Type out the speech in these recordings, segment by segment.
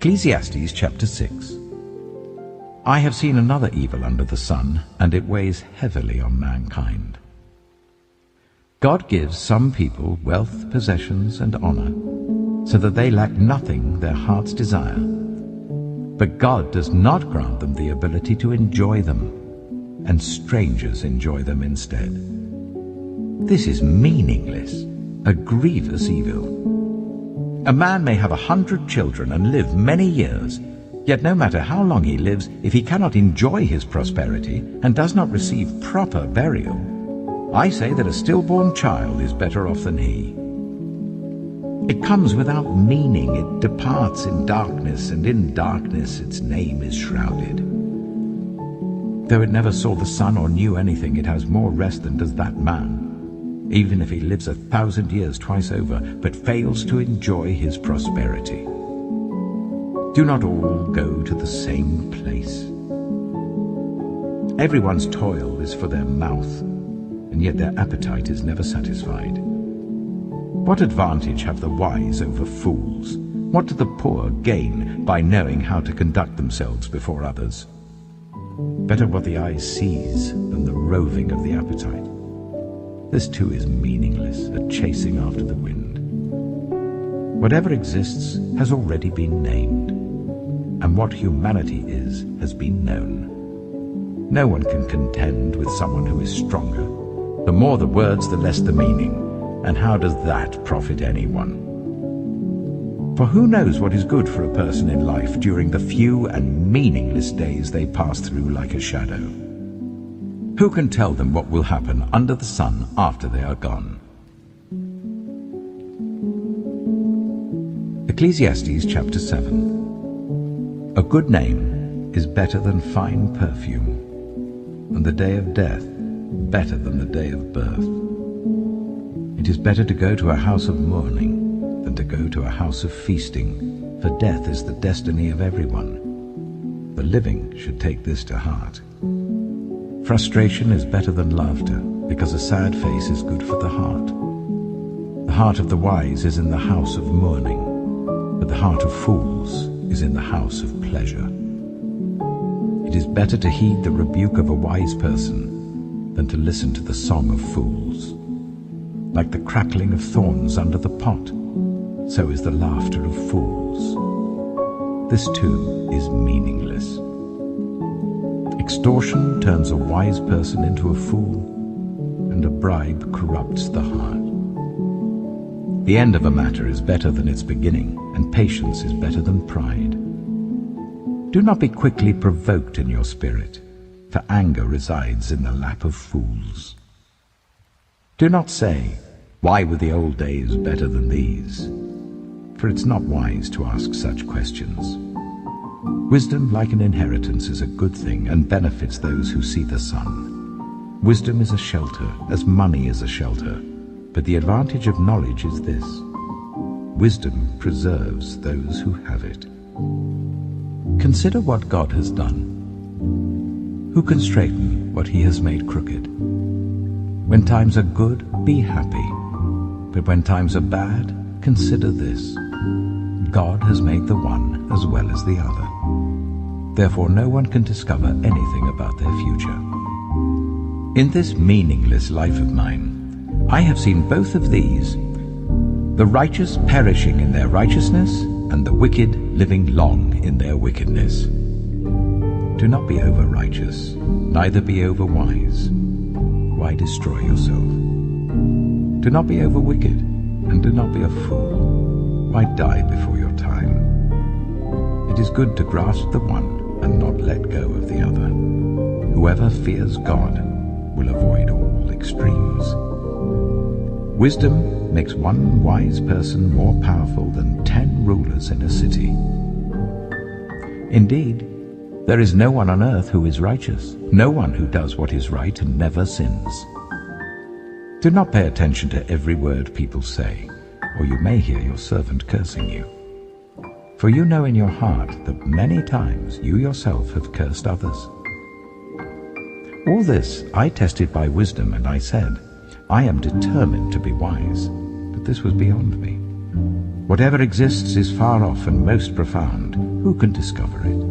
Ecclesiastes chapter 6. I have seen another evil under the sun, and it weighs heavily on mankind. God gives some people wealth, possessions, and honor, so that they lack nothing their hearts desire. But God does not grant them the ability to enjoy them, and strangers enjoy them instead. This is meaningless, a grievous evil. A man may have 100 children and live many years, yet no matter how long he lives, if he cannot enjoy his prosperity and does not receive proper burial, I say that a stillborn child is better off than he. It comes without meaning, it departs in darkness, and in darkness its name is shrouded. Though it never saw the sun or knew anything, it has more rest than does that man, even if he lives 1,000 years twice over, but fails to enjoy his prosperity. Do not all go to the same place. Everyone's toil is for their mouth, and yet their appetite is never satisfied. What advantage have the wise over fools? What do the poor gain by knowing how to conduct themselves before others? Better what the eye sees than the roving of the appetite. This too is meaningless, a chasing after the wind. Whatever exists has already been named, and what humanity is has been known. No one can contend with someone who is stronger. The more the words, the less the meaning, and how does that profit anyone? For who knows what is good for a person in life during the few and meaningless days they pass through like a shadow? Who can tell them what will happen under the sun after they are gone? Ecclesiastes chapter 7. A good name is better than fine perfume, and the day of death better than the day of birth. It is better to go to a house of mourning than to go to a house of feasting, for death is the destiny of everyone. The living should take this to heart. Frustration is better than laughter, because a sad face is good for the heart. The heart of the wise is in the house of mourning, but the heart of fools is in the house of pleasure. It is better to heed the rebuke of a wise person than to listen to the song of fools. Like the crackling of thorns under the pot, so is the laughter of fools. This too is meaningless. Extortion turns a wise person into a fool, and a bribe corrupts the heart. The end of a matter is better than its beginning, and patience is better than pride. Do not be quickly provoked in your spirit, for anger resides in the lap of fools. Do not say, "Why were the old days better than these?" For it's not wise to ask such questions. Wisdom, like an inheritance, is a good thing and benefits those who see the sun. Wisdom is a shelter, as money is a shelter, but the advantage of knowledge is this: wisdom preserves those who have it. Consider what God has done. Who can straighten what he has made crooked? When times are good, be happy, but when times are bad, consider this: God has made the one as well as the other. Therefore no one can discover anything about their future. In this meaningless life of mine, I have seen both of these: the righteous perishing in their righteousness, and the wicked living long in their wickedness. Do not be over-righteous, neither be over-wise. Why destroy yourself? Do not be over-wicked, and do not be a fool. Why die before your time? It is good to grasp the one and not let go of the other. Whoever fears God will avoid all extremes. Wisdom makes one wise person more powerful than 10 rulers in a city. Indeed, there is no one on earth who is righteous, no one who does what is right and never sins. Do not pay attention to every word people say, or you may hear your servant cursing you. For you know in your heart that many times you yourself have cursed others. All this I tested by wisdom, and I said, I am determined to be wise, but this was beyond me. Whatever exists is far off and most profound. who can discover it?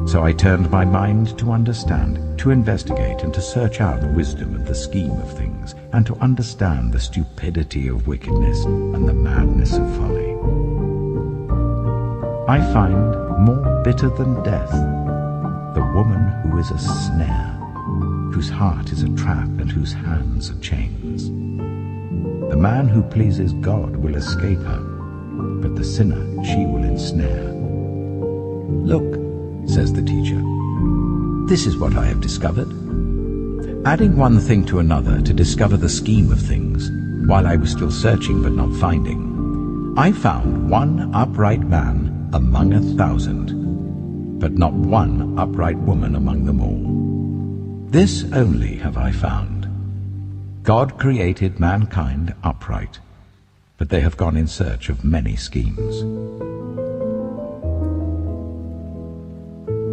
So I turned my mind to understand, to investigate, and to search out the wisdom of the scheme of things, and to understand the stupidity of wickedness and the madness of folly. I find more bitter than death the woman who is a snare, whose heart is a trap and whose hands are chains. The man who pleases God will escape her, but the sinner she will ensnare. Look, says the teacher, this is what I have discovered. Adding one thing to another to discover the scheme of things, while I was still searching but not finding, I found one upright man among 1,000, but not one upright woman among them all. This only have I found. God created mankind upright, but they have gone in search of many schemes.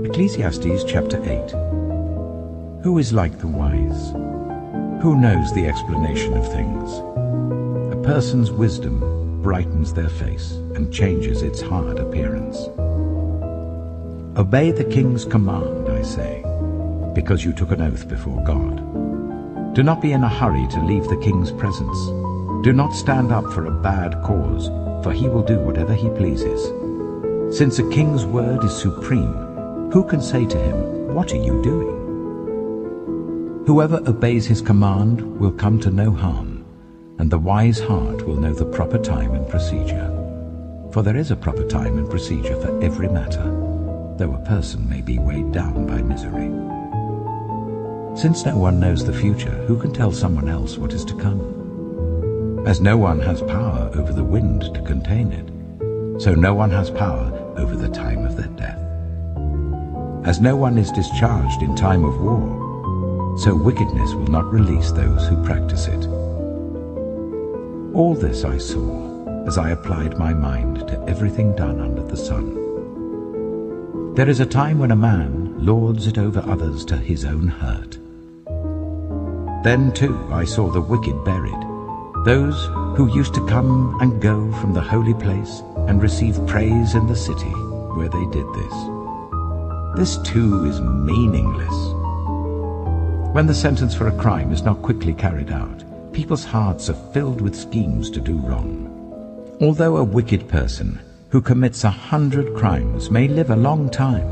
Ecclesiastes chapter 8. Who is like the wise? Who knows the explanation of things? A person's wisdom brightens their face and changes its hard appearance. Obey the king's command, I say, because you took an oath before God. Do not be in a hurry to leave the king's presence. Do not stand up for a bad cause, for he will do whatever he pleases. Since a king's word is supreme, who can say to him, "What are you doing?" Whoever obeys his command will come to no harm, and the wise heart will know the proper time and procedure. For there is a proper time and procedure for every matter, though a person may be weighed down by misery. Since no one knows the future, who can tell someone else what is to come? As no one has power over the wind to contain it, so no one has power over the time of their death. As no one is discharged in time of war, so wickedness will not release those who practice it. All this I saw as I applied my mind to everything done under the sun. There is a time when a man lords it over others to his own hurt. Then too I saw the wicked buried, those who used to come and go from the holy place and receive praise in the city where they did this. This too is meaningless. When the sentence for a crime is not quickly carried out, people's hearts are filled with schemes to do wrong. Although a wicked person who commits 100 crimes may live a long time,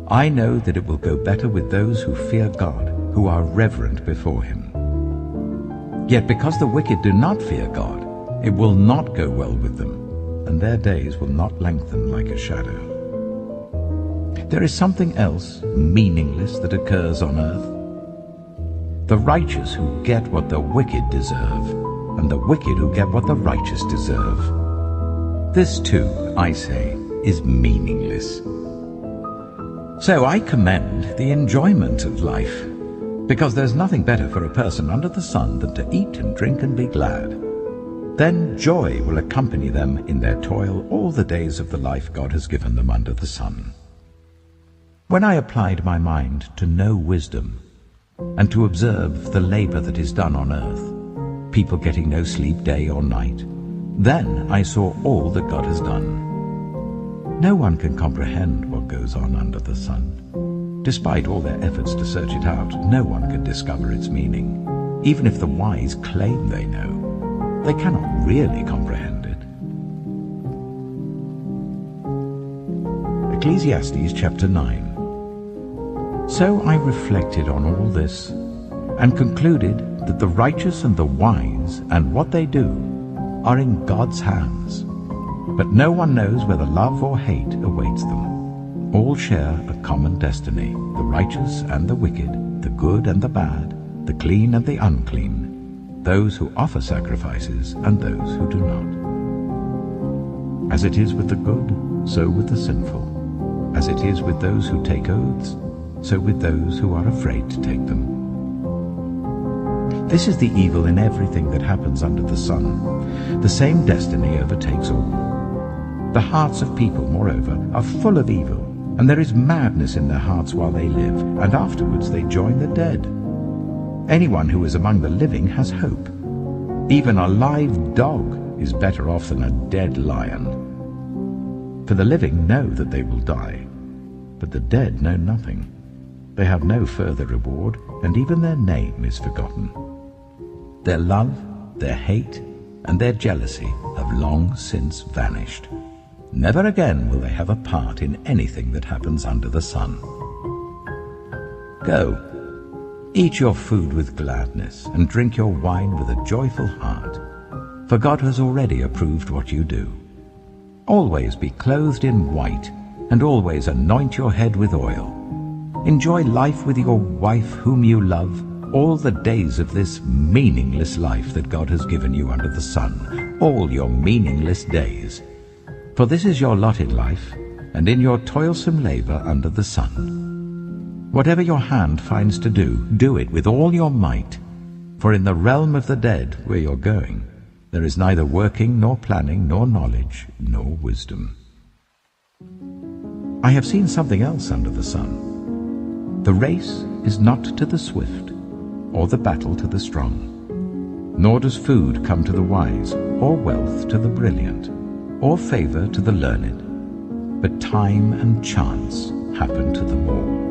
I know that it will go better with those who fear God, who are reverent before him. Yet because the wicked do not fear God, it will not go well with them, and their days will not lengthen like a shadow. There is something else meaningless that occurs on earth. The righteous who get what the wicked deserve, and the wicked who get what the righteous deserve. This too, I say, is meaningless. So I commend the enjoyment of life, because there's nothing better for a person under the sun than to eat and drink and be glad. Then joy will accompany them in their toil all the days of the life God has given them under the sun. When I applied my mind to know wisdom, and to observe the labor that is done on earth, people getting no sleep day or night, then I saw all that God has done. No one can comprehend what goes on under the sun. Despite all their efforts to search it out, no one can discover its meaning. Even if the wise claim they know, they cannot really comprehend it. Ecclesiastes chapter 9. So I reflected on all this, and concluded that the righteous and the wise and what they do are in God's hands. But no one knows whether love or hate awaits them. All share a common destiny, the righteous and the wicked, the good and the bad, the clean and the unclean, those who offer sacrifices and those who do not. As it is with the good, so with the sinful. As it is with those who take oaths, so with those who are afraid to take them. This is the evil in everything that happens under the sun. The same destiny overtakes all. The hearts of people, moreover, are full of evil, and there is madness in their hearts while they live, and afterwards they join the dead. Anyone who is among the living has hope. Even a live dog is better off than a dead lion. For the living know that they will die, but the dead know nothing. They have no further reward, and even their name is forgotten. Their love, their hate, and their jealousy have long since vanished. Never again will they have a part in anything that happens under the sun. Go, eat your food with gladness, and drink your wine with a joyful heart, for God has already approved what you do. Always be clothed in white, and always anoint your head with oil. Enjoy life with your wife whom you love, all the days of this meaningless life that God has given you under the sun, all your meaningless days. For this is your lot in life, and in your toilsome labor under the sun. Whatever your hand finds to do, do it with all your might, for in the realm of the dead, where you're going, there is neither working, nor planning, nor knowledge, nor wisdom. I have seen something else under the sun. The race is not to the swift, or the battle to the strong. Nor does food come to the wise, or wealth to the brilliant, or favor to the learned, but time and chance happen to them all.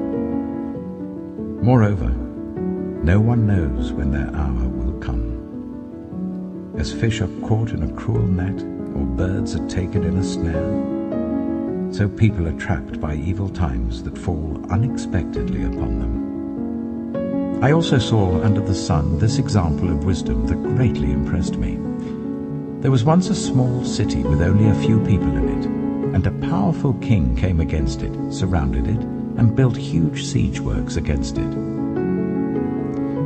Moreover, no one knows when their hour will come. As fish are caught in a cruel net, or birds are taken in a snare, so people are trapped by evil times that fall unexpectedly upon them. I also saw under the sun this example of wisdom that greatly impressed me. There was once a small city with only a few people in it, and a powerful king came against it, surrounded it, and built huge siege works against it.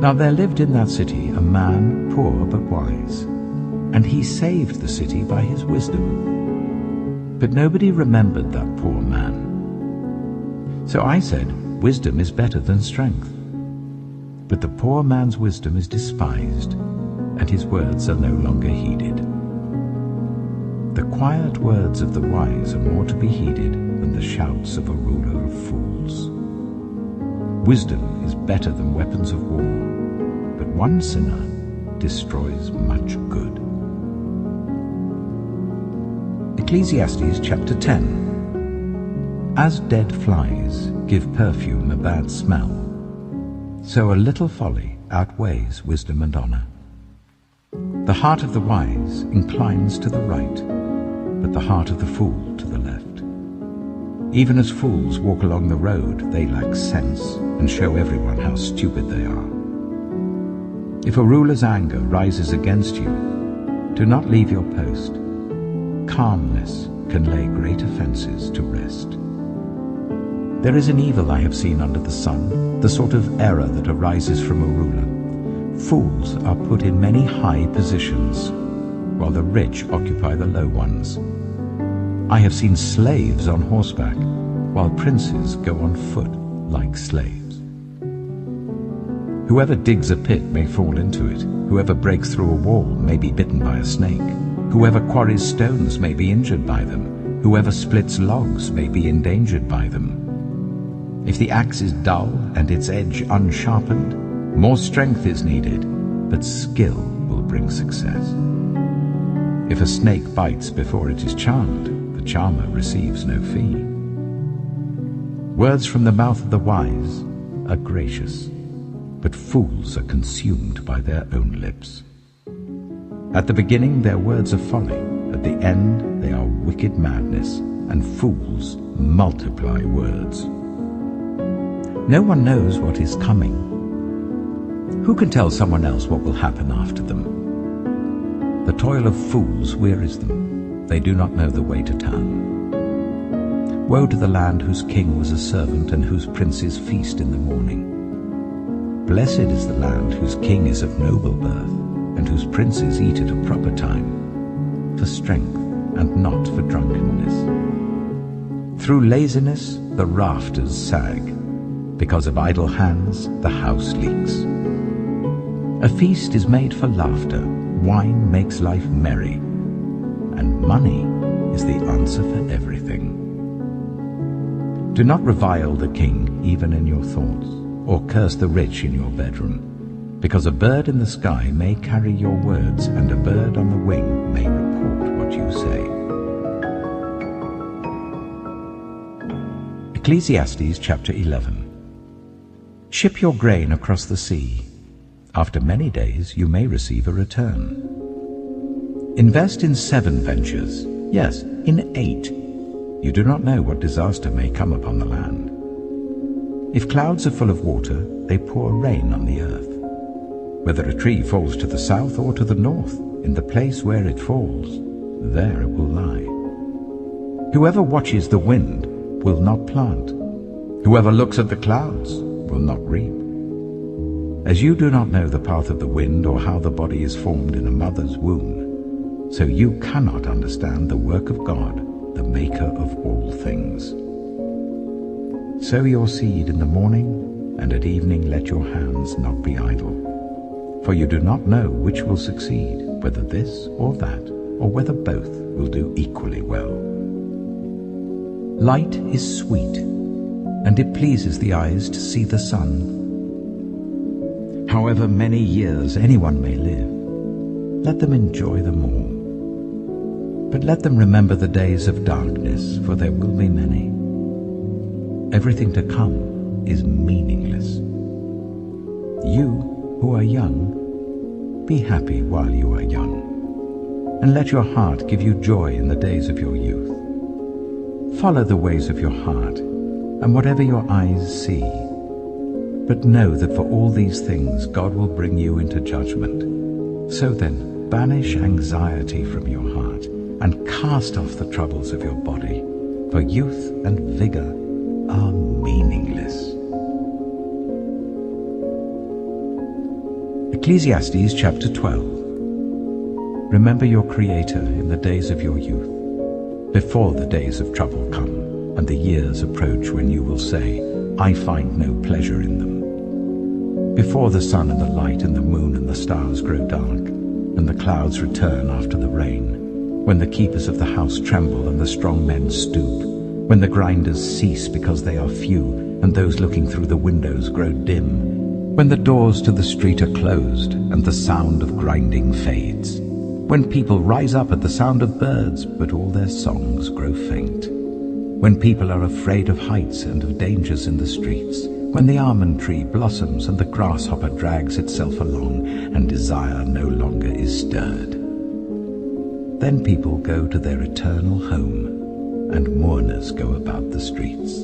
Now there lived in that city a man, poor but wise, and he saved the city by his wisdom. But nobody remembered that poor man. So I said, wisdom is better than strength. But the poor man's wisdom is despised, and his words are no longer heeded. The quiet words of the wise are more to be heeded than the shouts of a ruler of fools. Wisdom is better than weapons of war, but one sinner destroys much good. Ecclesiastes chapter 10. As dead flies give perfume a bad smell, so a little folly outweighs wisdom and honor. The heart of the wise inclines to the right, but the heart of the fool to the left. Even as fools walk along the road, they lack sense and show everyone how stupid they are. If a ruler's anger rises against you, do not leave your post. Calmness can lay great offenses to rest. There is an evil I have seen under the sun, the sort of error that arises from a ruler. Fools are put in many high positions, while the rich occupy the low ones. I have seen slaves on horseback, while princes go on foot like slaves. Whoever digs a pit may fall into it. Whoever breaks through a wall may be bitten by a snake. Whoever quarries stones may be injured by them. Whoever splits logs may be endangered by them. If the axe is dull and its edge unsharpened, more strength is needed, but skill will bring success. If a snake bites before it is charmed, the charmer receives no fee. Words from the mouth of the wise are gracious, but fools are consumed by their own lips. At the beginning their words are folly, at the end they are wicked madness, and fools multiply words. No one knows what is coming. Who can tell someone else what will happen after them? The toil of fools wearies them. They do not know the way to town. Woe to the land whose king was a servant and whose princes feast in the morning. Blessed is the land whose king is of noble birth, and whose princes eat at a proper time, for strength and not for drunkenness. Through laziness the rafters sag, because of idle hands the house leaks. A feast is made for laughter, wine makes life merry, and money is the answer for everything. Do not revile the king even in your thoughts, or curse the rich in your bedroom, because a bird in the sky may carry your words, and a bird on the wing may report what you say. Ecclesiastes chapter 11. Ship your grain across the sea. After many days you may receive a return. Invest in 7 ventures, yes, in 8. You do not know what disaster may come upon the land. If clouds are full of water, they pour rain on the earth. Whether a tree falls to the south or to the north, in the place where it falls, there it will lie. Whoever watches the wind will not plant. Whoever looks at the clouds will not reap. As you do not know the path of the wind or how the body is formed in a mother's womb, so you cannot understand the work of God, the maker of all things. Sow your seed in the morning, and at evening let your hands not be idle. For you do not know which will succeed, whether this or that, or whether both will do equally well. Light is sweet, and it pleases the eyes to see the sun. However many years anyone may live, let them enjoy them all. But let them remember the days of darkness, for there will be many. Everything to come is meaningless. You who are young, be happy while you are young, and let your heart give you joy in the days of your youth. Follow the ways of your heart, and whatever your eyes see. But know that for all these things God will bring you into judgment. So then, banish anxiety from your heart, and cast off the troubles of your body, for youth and vigor are meaningless. Ecclesiastes chapter 12. Remember your Creator in the days of your youth, before the days of trouble come, and the years approach when you will say, I find no pleasure in them. Before the sun and the light and the moon and the stars grow dark, and the clouds return after the rain, when the keepers of the house tremble and the strong men stoop, when the grinders cease because they are few, and those looking through the windows grow dim, when the doors to the street are closed and the sound of grinding fades, when people rise up at the sound of birds, but all their songs grow faint, when people are afraid of heights and of dangers in the streets, when the almond tree blossoms and the grasshopper drags itself along and desire no longer is stirred. Then people go to their eternal home, and mourners go about the streets.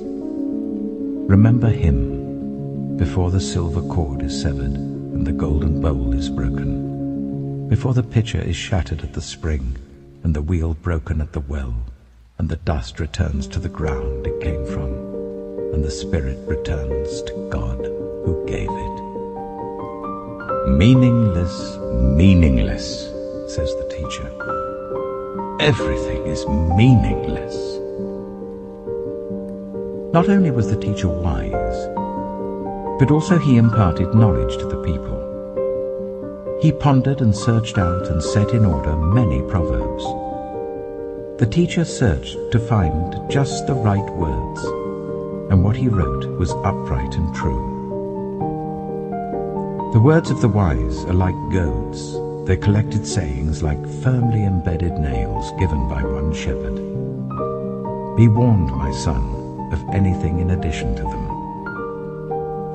Remember him before the silver cord is severed and the golden bowl is broken, before the pitcher is shattered at the spring and the wheel broken at the well, and the dust returns to the ground it came from, and the spirit returns to God who gave it. Meaningless, meaningless, says the teacher. Everything is meaningless. Not only was the teacher wise, but also he imparted knowledge to the people. He pondered and searched out and set in order many proverbs. The teacher searched to find just the right words, and what he wrote was upright and true. The words of the wise are like goads, their collected sayings like firmly embedded nails given by one shepherd. Be warned, my son, of anything in addition to them.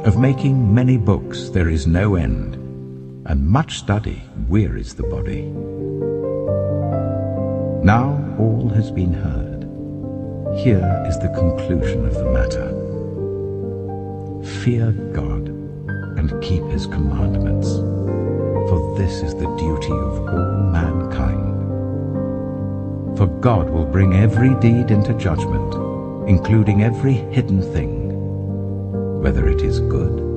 Of making many books there is no end, and much study wearies the body. Now all has been heard. Here is the conclusion of the matter. Fear God and keep his commandments, for this is the duty of all mankind. For God will bring every deed into judgment, including every hidden thing, whether it is good